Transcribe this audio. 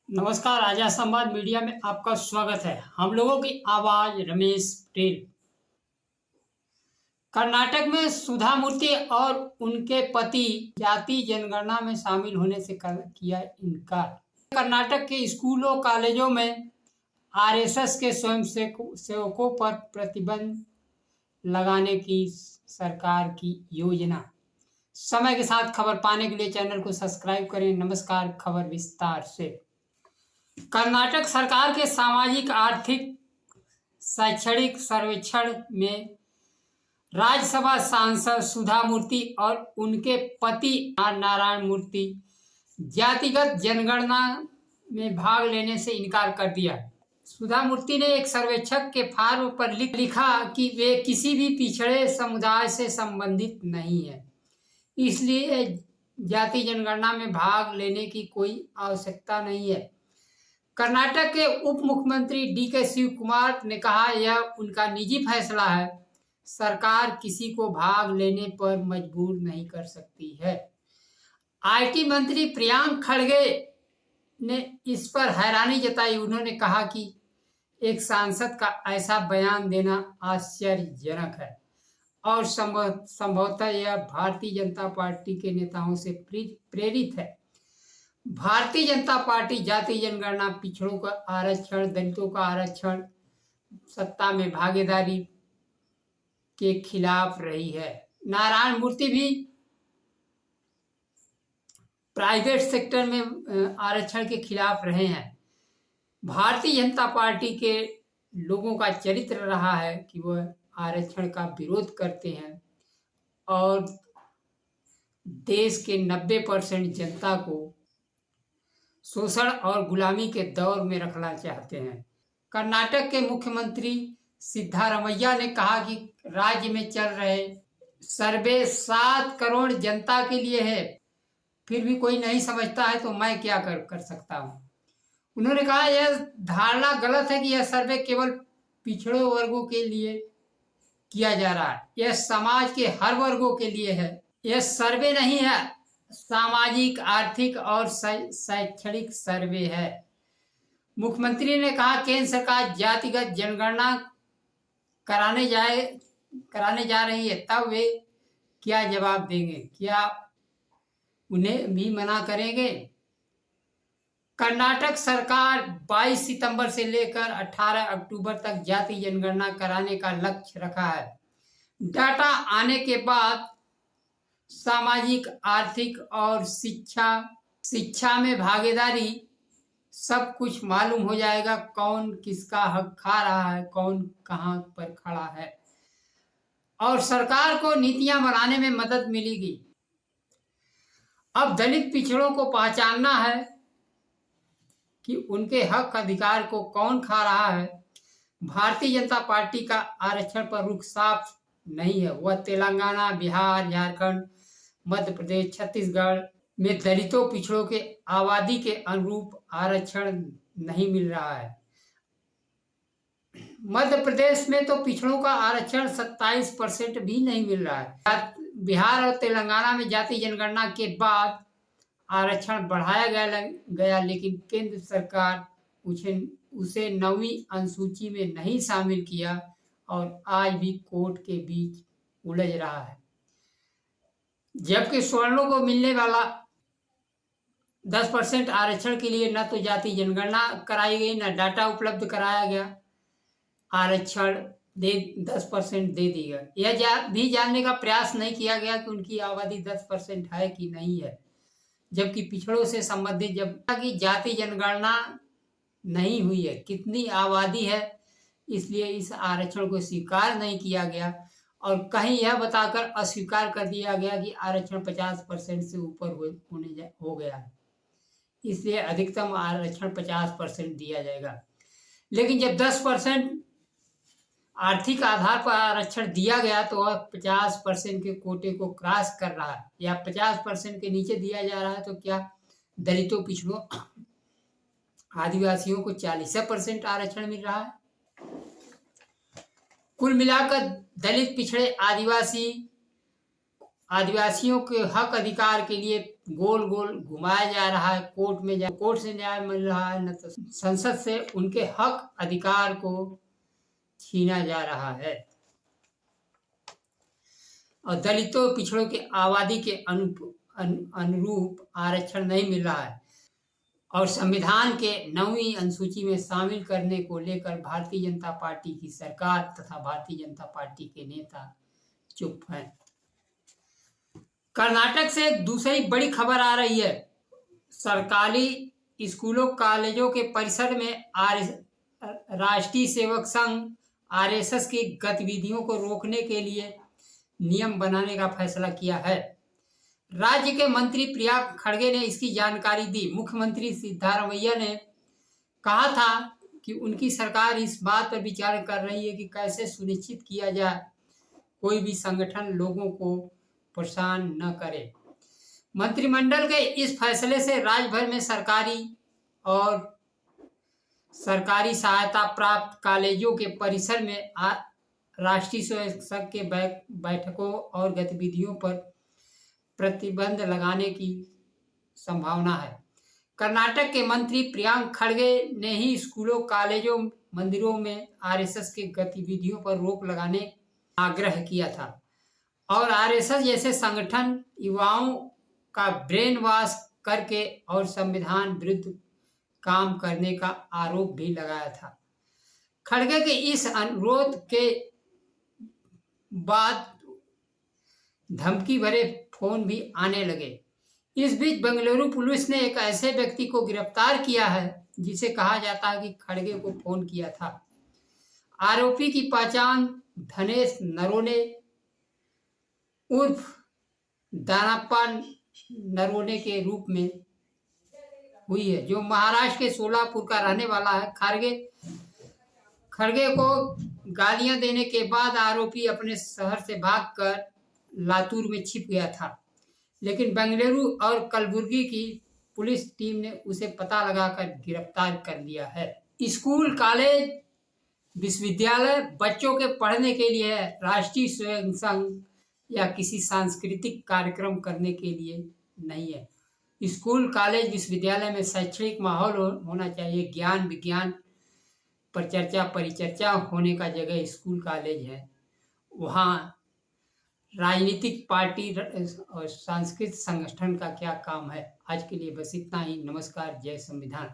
नमस्कार। आजा संवाद मीडिया में आपका स्वागत है। हम लोगों की आवाज रमेश पटेल। कर्नाटक में सुधा मूर्ति और उनके पति जाति जनगणना में शामिल होने से किया इनकार। कर्नाटक के स्कूलों कॉलेजों में आरएसएस के स्वयं सेवकों पर प्रतिबंध लगाने की सरकार की योजना। समय के साथ खबर पाने के लिए चैनल को सब्सक्राइब करें। नमस्कार, खबर विस्तार से। कर्नाटक सरकार के सामाजिक आर्थिक शैक्षणिक सर्वेक्षण में राज्यसभा सांसद सुधा मूर्ति और उनके पति नारायण मूर्ति जातिगत जनगणना में भाग लेने से इनकार कर दिया। सुधा मूर्ति ने एक सर्वेक्षक के फॉर्म पर लिखा कि वे किसी भी पिछड़े समुदाय से संबंधित नहीं है, इसलिए जाति जनगणना में भाग लेने की कोई आवश्यकता नहीं है। कर्नाटक के उप मुख्यमंत्री डीके शिव कुमार ने कहा, यह उनका निजी फैसला है, सरकार किसी को भाग लेने पर मजबूर नहीं कर सकती है। आईटी मंत्री प्रियांक खड़गे ने इस पर हैरानी जताई। उन्होंने कहा कि एक सांसद का ऐसा बयान देना आश्चर्यजनक है और संभवतः यह भारतीय जनता पार्टी के नेताओं से प्रेरित है। भारतीय जनता पार्टी जाति जनगणना, पिछड़ों का आरक्षण, दलितों का आरक्षण, सत्ता में भागीदारी के खिलाफ रही है। नारायण मूर्ति भी प्राइवेट सेक्टर में आरक्षण के खिलाफ रहे हैं। भारतीय जनता पार्टी के लोगों का चरित्र रहा है कि वह आरक्षण का विरोध करते हैं और देश के 90% जनता को शोषण और गुलामी के दौर में रखना चाहते हैं। कर्नाटक के मुख्यमंत्री सिद्धारमैया ने कहा कि राज्य में चल रहे सर्वे 7 करोड़ जनता के लिए है, फिर भी कोई नहीं समझता है तो मैं क्या कर सकता हूँ। उन्होंने कहा, यह धारणा गलत है कि यह सर्वे केवल पिछड़े वर्गों के लिए किया जा रहा है। यह समाज के हर वर्गों के लिए है। यह सर्वे नहीं है, सामाजिक, आर्थिक और शैक्षणिक सर्वे है। मुख्यमंत्री ने कहा, केंद्र सरकार जातिगत जनगणना कराने जा रही है, तब वे क्या जवाब देंगे? क्या उन्हें भी मना करेंगे? कर्नाटक सरकार 22 सितंबर से लेकर 18 अक्टूबर तक जाति जनगणना कराने का लक्ष्य रखा है। डाटा आने के बाद सामाजिक, आर्थिक और शिक्षा में भागीदारी सब कुछ मालूम हो जाएगा। कौन किसका हक खा रहा है, कौन कहां पर खड़ा है, और सरकार को नीतियां बनाने में मदद मिलेगी। अब दलित पिछड़ों को पहचानना है कि उनके हक अधिकार को कौन खा रहा है। भारतीय जनता पार्टी का आरक्षण पर रुख साफ नहीं है। वह तेलंगाना, बिहार, झारखंड, मध्य प्रदेश, छत्तीसगढ़ में दलितों पिछड़ों के आबादी के अनुरूप आरक्षण नहीं मिल रहा है। मध्य प्रदेश में तो पिछड़ों का आरक्षण 27% भी नहीं मिल रहा है। बिहार और तेलंगाना में जाति जनगणना के बाद आरक्षण बढ़ाया गया, लेकिन केंद्र सरकार उसे 9वीं अनुसूची में नहीं शामिल किया और आज भी कोर्ट के बीच उलझ रहा है। जबकि सवर्णों को मिलने वाला 10% आरक्षण के लिए न तो जाति जनगणना कराई गई, न डाटा उपलब्ध कराया गया। आरक्षण 10% दे दी गई। यह भी जानने का प्रयास नहीं किया गया कि उनकी आबादी 10% है कि नहीं है। जबकि पिछड़ों से संबंधित जब की जाति जनगणना नहीं हुई है, कितनी आबादी है, इसलिए इस आरक्षण को स्वीकार नहीं किया गया और कहीं यह बताकर अस्वीकार कर दिया गया कि आरक्षण 50% से ऊपर हो गया है, इसलिए अधिकतम आरक्षण 50% दिया जाएगा। लेकिन जब 10% आर्थिक आधार पर आरक्षण दिया गया तो वह 50% के कोटे को क्रॉस कर रहा है, या 50% के नीचे दिया जा रहा है। तो क्या दलितों, पिछड़ों, आदिवासियों को 40% आरक्षण मिल रहा है? कुल मिलाकर दलित, पिछड़े, आदिवासियों के हक अधिकार के लिए गोल गोल घुमाया जा रहा है। कोर्ट में जा कोर्ट से न्याय मिल रहा है, न तो संसद से उनके हक अधिकार को छीना जा रहा है और दलितों पिछड़ों की आबादी के अनुरूप आरक्षण नहीं मिल रहा है और संविधान के 9वीं अनुसूची में शामिल करने को लेकर भारतीय जनता पार्टी की सरकार तथा भारतीय जनता पार्टी के नेता चुप हैं। कर्नाटक से एक दूसरी बड़ी खबर आ रही है। सरकारी स्कूलों कॉलेजों के परिसर में राष्ट्रीय सेवक संघ आरएसएस की गतिविधियों को रोकने के लिए नियम बनाने का फैसला किया है। राज्य के मंत्री प्रियांक खड़गे ने इसकी जानकारी दी। मुख्यमंत्री सिद्धारमैया ने कहा था कि उनकी सरकार इस बात पर विचार कर रही है कि कैसे सुनिश्चित किया जाए कोई भी संगठन लोगों को परेशान न करे। मंत्रिमंडल के इस फैसले से राज्य भर में सरकारी और सरकारी सहायता प्राप्त कॉलेजों के परिसर में राष्ट्रीय स्वयं संघ के बैठकों और गतिविधियों पर प्रतिबंध लगाने की संभावना है। कर्नाटक के मंत्री प्रियांक खड़गे ने ही स्कूलों, कॉलेजों, मंदिरों में आरएसएस की गतिविधियों पर रोक लगाने का आग्रह किया था और आरएसएस जैसे संगठन युवाओं का ब्रेन वॉश करके और संविधान विरुद्ध काम करने का आरोप भी लगाया था। खड़गे के इस अनुरोध के बाद धमकी भरे फोन भी आने लगे। इस बीच बेंगलुरु पुलिस ने एक ऐसे व्यक्ति को गिरफ्तार किया है जिसे कहा जाता है कि खड़गे को फोन किया था। आरोपी की पहचान धनेश नरोने उर्फ दानाप्पा नरोने के रूप में हुई है, जो महाराष्ट्र के सोलापुर का रहने वाला है। खड़गे को गालियां देने के बाद आरोपी अपने शहर से भागकर लातूर में छिप गया था, लेकिन बेंगलुरु और कलबुर्गी की पुलिस टीम ने उसे पता लगाकर गिरफ्तार कर लिया है। स्कूल, कॉलेज, विश्वविद्यालय बच्चों के पढ़ने के लिए है, राष्ट्रीय स्वयं संघ या किसी सांस्कृतिक कार्यक्रम करने के लिए नहीं है। स्कूल, कॉलेज, विश्वविद्यालय में शैक्षणिक माहौल होना चाहिए। ज्ञान विज्ञान पर चर्चा परिचर्चा होने का जगह स्कूल कॉलेज है। वहाँ राजनीतिक पार्टी और सांस्कृतिक संगठन का क्या काम है। आज के लिए बस इतना ही। नमस्कार। जय संविधान।